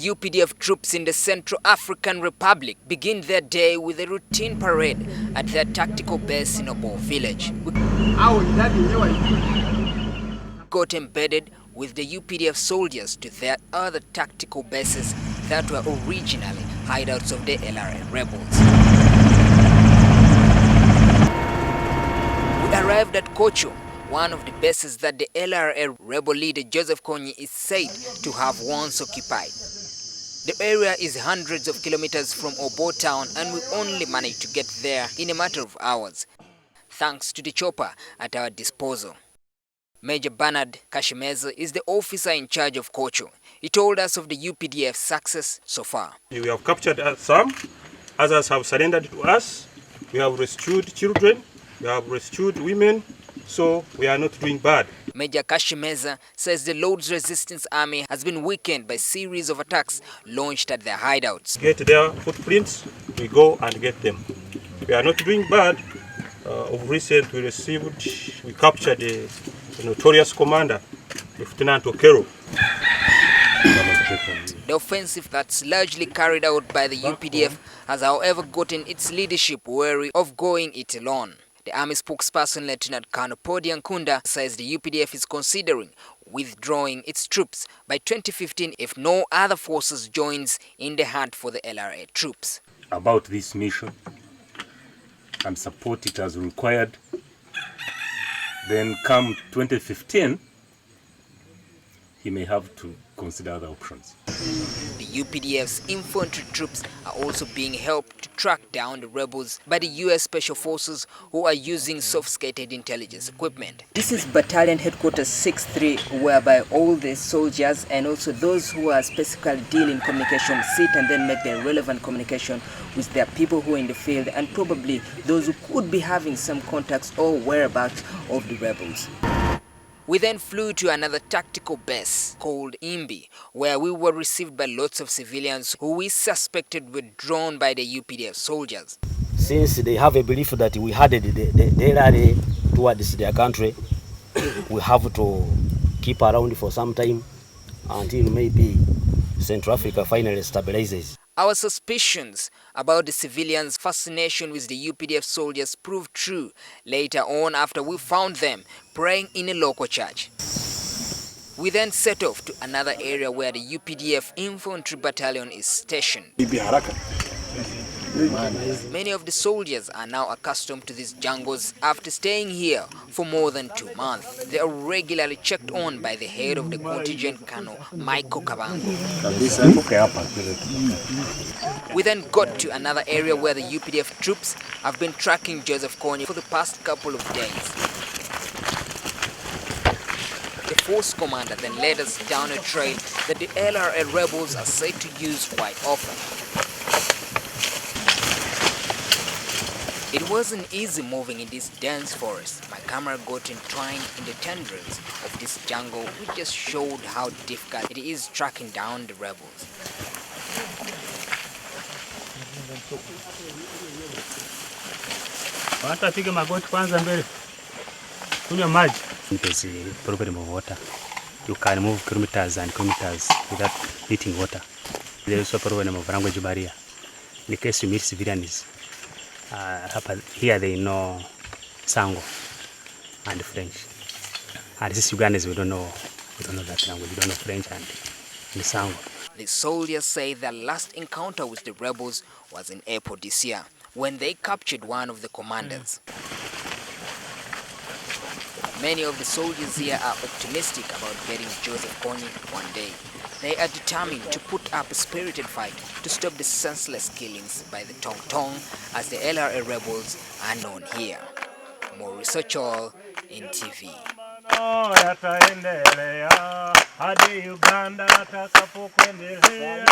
UPDF troops in the Central African Republic begin their day with a routine parade at their tactical base in Obo village. Got embedded with the UPDF soldiers to their other tactical bases that were originally hideouts of the LRA Rebels. We arrived at Kocho, one of the bases that the LRA Rebel leader Joseph Kony'S is said to have once occupied. The area is hundreds of kilometers from Obo town, and we only managed to get there in a matter of hours, thanks to the chopper at our disposal. Major Bernard Kashimeza is the officer in charge of Kocho. He told us of the UPDF's success so far. We have captured some, others have surrendered to us. We have rescued children, we have rescued women, so we are not doing bad. Major Kashimeza says the Lord's Resistance Army has been weakened by a series of attacks launched at their hideouts. Get their footprints, we go and get them. We are not doing bad. Of recent, we captured the notorious commander, Lieutenant Okero. The offensive that's largely carried out by the UPDF has however gotten its leadership wary of going it alone. The Army Spokesperson Lt Paddy Ankunda says the UPDF is considering withdrawing its troops by 2015 if no other forces joins in the hunt for the LRA troops. About this mission and support it as required, then come 2015, he may have to consider other options. The UPDF's infantry troops are also being helped to track down the rebels by the US Special Forces, who are using sophisticated intelligence equipment. This is Battalion Headquarters 6-3, whereby all the soldiers and also those who are specifically dealing communication sit and then make the relevant communication with their people who are in the field and probably those who could be having some contacts or whereabouts of the rebels. We then flew to another tactical base called Imbi, where we were received by lots of civilians who we suspected were drawn by the UPDF soldiers. Since they have a belief that we had the LRA towards their country, we have to keep around for some time until maybe Central Africa finally stabilizes. Our suspicions about the civilians' fascination with the UPDF soldiers proved true later on after we found them praying in a local church. We then set off to another area where the UPDF infantry battalion is stationed. Many of the soldiers are now accustomed to these jungles after staying here for more than 2 months. They are regularly checked on by the head of the contingent, Colonel Michael Kabango. We then got to another area where the UPDF troops have been tracking Joseph Kony'S for the past couple of days. The force commander then led us down a trail that the LRA Rebels are said to use quite often. It wasn't easy moving in this dense forest. My camera got entwined in the tendrils of this jungle, which just showed how difficult it is tracking down the rebels. There's a problem of water. You can move kilometers and kilometers without hitting water. There is also a problem of language barrier. In case you meet civilians, here they know Sango and French. And this Ugandans, we don't know that language. We don't know French and Sango. The soldiers say their last encounter with the rebels was in April this year, when they captured one of the commanders. Many of the soldiers here are optimistic about getting Joseph Kony'S one day. They are determined to put up a spirited fight to stop the senseless killings by the Tong, as the LRA Rebels are known here. 3-Maurice Ochol NTV. Hadi Uganda atakapokuendelea